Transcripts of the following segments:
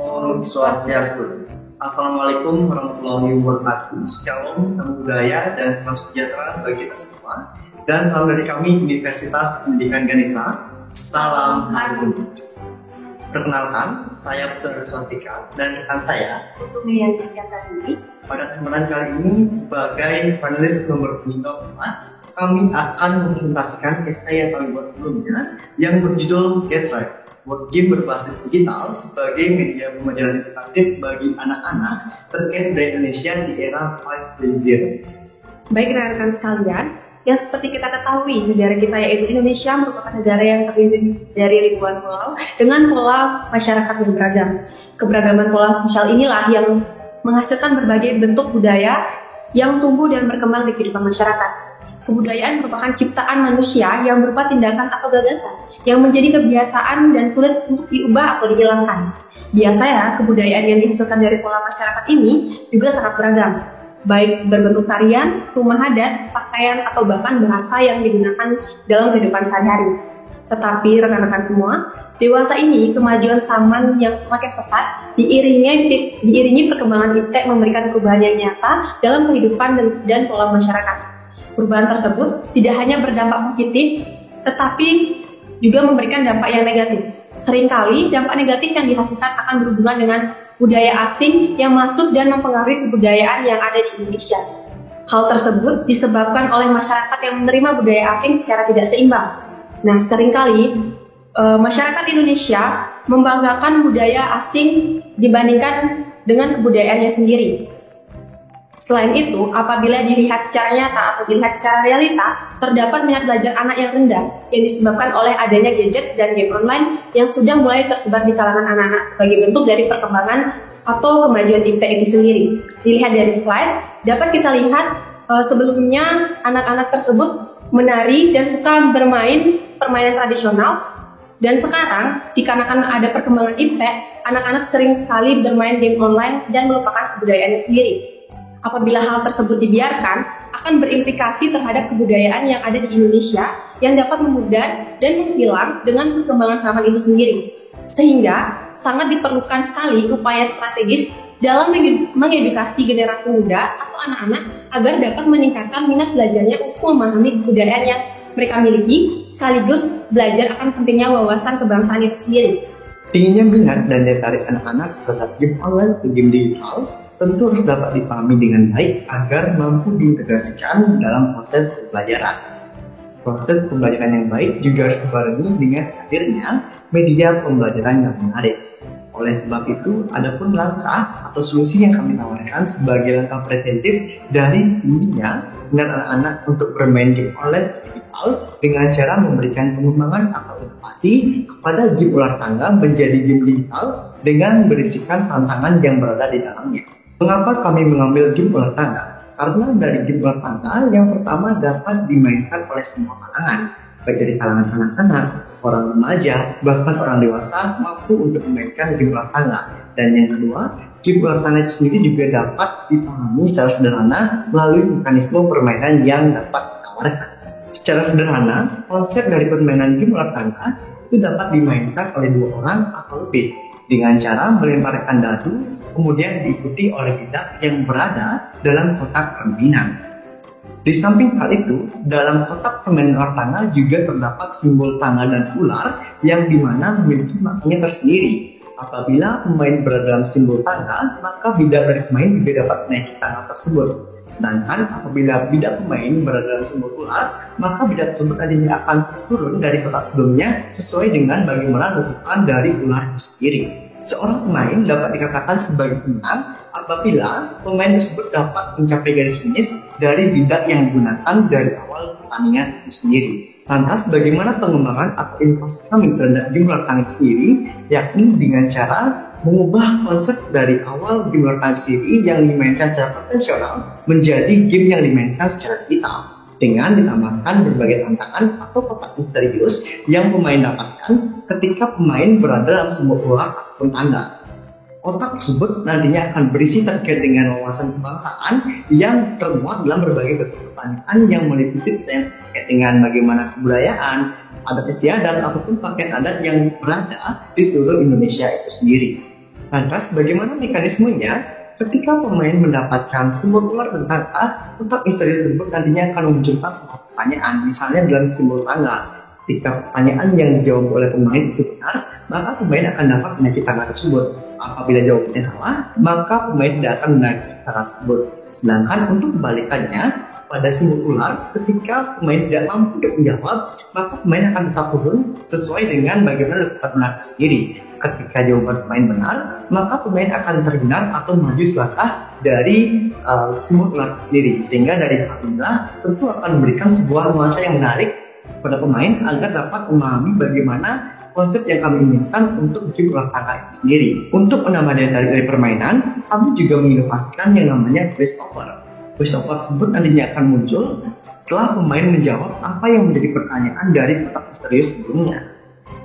Om Swastiastu. Assalamualaikum warahmatullahi wabarakatuh. Shalom, salam budaya dan salam sejahtera bagi kita semua. Dan salam dari kami Universitas Pendidikan Ganesha. Salam Harum. Perkenalkan, saya Putra Swastika dan rekan saya untuk Meyan Setiatadi. Pada kesempatan kali ini sebagai panelis nomor 4, kami akan menuntaskan esai yang kami buat sebelumnya yang berjudul Get Right, board game berbasis digital sebagai media pembelajaran interaktif bagi anak-anak terkait budaya Indonesia di era 5.0. Baik rekan-rekan sekalian, yang seperti kita ketahui, negara kita yaitu Indonesia merupakan negara yang terdiri dari ribuan pulau dengan pola masyarakat yang beragam. Keberagaman pola sosial inilah yang menghasilkan berbagai bentuk budaya yang tumbuh dan berkembang di kehidupan masyarakat. Kebudayaan merupakan ciptaan manusia yang berupa tindakan atau gagasan yang menjadi kebiasaan dan sulit untuk diubah atau dihilangkan. Biasanya, kebudayaan yang dihasilkan dari pola masyarakat ini juga sangat beragam, baik berbentuk tarian, rumah adat, pakaian, atau bahkan bahasa yang digunakan dalam kehidupan sehari-hari. Tetapi rekan-rekan semua, dewasa ini kemajuan zaman yang semakin pesat diiringi perkembangan iptek memberikan perubahan yang nyata dalam kehidupan dan pola masyarakat. Perubahan tersebut tidak hanya berdampak positif, tetapi juga memberikan dampak yang negatif. Seringkali dampak negatif yang dihasilkan akan berhubungan dengan budaya asing yang masuk dan mempengaruhi kebudayaan yang ada di Indonesia. Hal tersebut disebabkan oleh masyarakat yang menerima budaya asing secara tidak seimbang. Nah, seringkali masyarakat Indonesia membanggakan budaya asing dibandingkan dengan kebudayaannya sendiri. Selain itu, apabila dilihat secara nyata atau dilihat secara realita, terdapat minat belajar anak yang rendah yang disebabkan oleh adanya gadget dan game online yang sudah mulai tersebar di kalangan anak-anak sebagai bentuk dari perkembangan atau kemajuan iptek itu sendiri. Dilihat dari slide, dapat kita lihat sebelumnya anak-anak tersebut menari dan suka bermain permainan tradisional, dan sekarang dikarenakan ada perkembangan iptek, anak-anak sering sekali bermain game online dan melupakan kebudayaannya sendiri. Apabila hal tersebut dibiarkan, akan berimplikasi terhadap kebudayaan yang ada di Indonesia yang dapat memudar dan menghilang dengan perkembangan zaman itu sendiri. Sehingga sangat diperlukan sekali upaya strategis dalam mengedukasi generasi muda atau anak-anak agar dapat meningkatkan minat belajarnya untuk memahami kebudayaan yang mereka miliki, sekaligus belajar akan pentingnya wawasan kebangsaan itu sendiri. Tingginya minat dan daya tarik anak-anak terhadap game online atau game digital tentu harus dapat dipahami dengan baik agar mampu diintegrasikan dalam proses pembelajaran. Proses pembelajaran yang baik juga harus dibarengi dengan hadirnya media pembelajaran yang menarik. Oleh sebab itu, ada pun langkah atau solusi yang kami tawarkan sebagai langkah preventif dari tingginya minat anak-anak untuk bermain game online digital dengan cara memberikan pengembangan atau inovasi kepada game ular tangga menjadi game digital dengan berisikan tantangan yang berada di dalamnya. Mengapa kami mengambil game ular tangga? Karena dari game ular tangga yang pertama dapat dimainkan oleh semua kalangan, baik dari kalangan anak-anak, orang remaja, bahkan orang dewasa mampu untuk memainkan game ular tangga. Dan yang kedua, game ular tangga itu sendiri juga dapat dipahami secara sederhana melalui mekanisme permainan yang dapat ditawarkan. Secara sederhana, konsep dari permainan game ular tangga itu dapat dimainkan oleh 2 orang atau lebih dengan cara melemparkan dadu, kemudian diikuti oleh bidak yang berada dalam kotak permainan. Di samping hal itu, dalam kotak permainan ular tangga juga terdapat simbol tangga dan ular yang dimana memiliki maknanya tersendiri. Apabila pemain berada dalam simbol tangga, maka bidak dari pemain juga dapat menaiki tangga tersebut. Sedangkan apabila bidak pemain berada dalam simbol ular, maka bidak tersebut nantinya akan turun dari kotak sebelumnya sesuai dengan bagaimana letupan dari ular itu sendiri. Seorang pemain dapat dikatakan sebagai pemenang apabila pemain tersebut dapat mencapai garis finish dari bidak yang digunakan dari awal pertandingan itu sendiri. Lantas bagaimana pengembangan atau inovasi kami terhadap game ular tangga itu sendiri, yakni dengan cara mengubah konsep dari awal game ular tangga sendiri yang dimainkan secara konvensional menjadi game yang dimainkan secara digital, dengan ditambahkan berbagai tantangan atau kotak misterius yang pemain dapatkan ketika pemain berada dalam sebuah ular ataupun tangga. Kotak tersebut nantinya akan berisi terkait dengan wawasan kebangsaan yang termuat dalam berbagai bentuk pertanyaan yang meliputi terkait dengan bagaimana kebudayaan, adat istiadat ataupun pakaian adat yang berada di seluruh Indonesia itu sendiri. Lantas, bagaimana mekanismenya? Ketika pemain mendapatkan simbol ular bentang A, kotak misteri tersebut nantinya akan memunculkan sebuah pertanyaan, misalnya dalam simbol tangga. Ketika pertanyaan yang dijawab oleh pemain itu benar, maka pemain akan dapat menaiki tangga tersebut. Apabila jawabannya salah, maka pemain tidak akan menaiki tangga tersebut. Sedangkan untuk kebalikannya, pada simbol ular, ketika pemain tidak mampu untuk menjawab, maka pemain akan tetap turun sesuai dengan bagaimana letak benar sendiri. Ketika jawaban pemain benar, maka pemain akan terhindar atau maju selangkah dari simbol ular sendiri. Sehingga dari hal inilah tentu akan memberikan sebuah nuansa yang menarik pada pemain agar dapat memahami bagaimana konsep yang kami inginkan untuk game ular tangga itu sendiri. Untuk menambah daya tarik dari permainan, kami juga menginovasikan yang namanya voice over. Voice over tersebut nantinya akan muncul setelah pemain menjawab apa yang menjadi pertanyaan dari kotak misterius sebelumnya,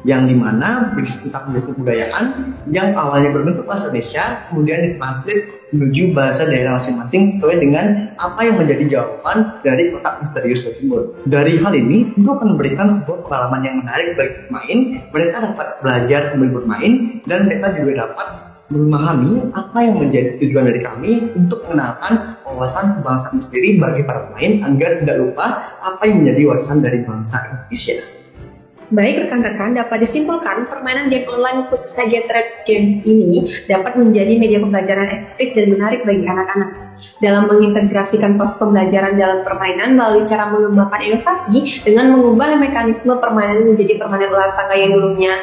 yang dimana berisi tentang bahasa kebudayaan yang awalnya berbentuk bahasa Indonesia kemudian ditranslate menuju bahasa daerah masing-masing sesuai dengan apa yang menjadi jawaban dari kotak misterius tersebut. Dari hal ini tentu akan memberikan sebuah pengalaman yang menarik bagi pemain. Mereka dapat belajar sambil bermain dan mereka juga dapat memahami apa yang menjadi tujuan dari kami untuk mengenalkan wawasan kebangsaan sendiri bagi para pemain agar tidak lupa apa yang menjadi warisan dari bangsa Indonesia. Baik rekan-rekan, dapat disimpulkan permainan game online khususnya Get Trap Games ini dapat menjadi media pembelajaran efektif dan menarik bagi anak-anak. Dalam mengintegrasikan proses pembelajaran dalam permainan melalui cara mengembangkan inovasi dengan mengubah mekanisme permainan menjadi permainan ular tangga yang dulunya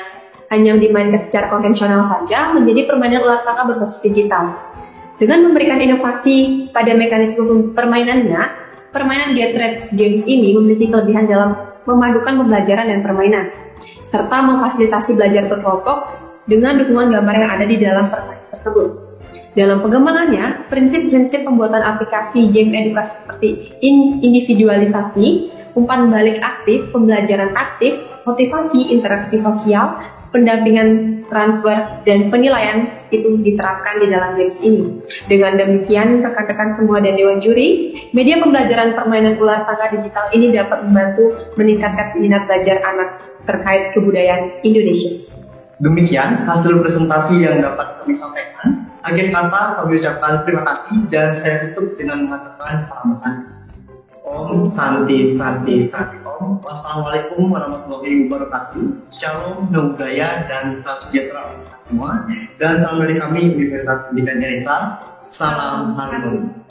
hanya dimainkan secara konvensional saja menjadi permainan ular tangga berbasis digital. Dengan memberikan inovasi pada mekanisme permainannya, permainan Get Trap Games ini memiliki kelebihan dalam memadukan pembelajaran dan permainan, serta memfasilitasi belajar berkelompok dengan dukungan gambar yang ada di dalam permainan tersebut. Dalam pengembangannya, prinsip-prinsip pembuatan aplikasi game edukasi seperti individualisasi, umpan balik aktif, pembelajaran aktif, motivasi, interaksi sosial, pendampingan transfer, dan penilaian itu diterapkan di dalam games ini. Dengan demikian, rekan-rekan semua dan Dewan Juri, media pembelajaran permainan ular tangga digital ini dapat membantu meningkatkan minat belajar anak terkait kebudayaan Indonesia. Demikian hasil presentasi yang dapat kami sampaikan. Akhir kata kami ucapkan terima kasih dan saya tutup dengan mengatakan salam santi. Om Santi Santi Santi Om. Wassalamualaikum warahmatullahi wabarakatuh. Shalom, namo buddhaya, dan salam sejahtera untuk kita semua. Dan salam dari kami Universitas Pendidikan Indonesia. Salam Harmoni.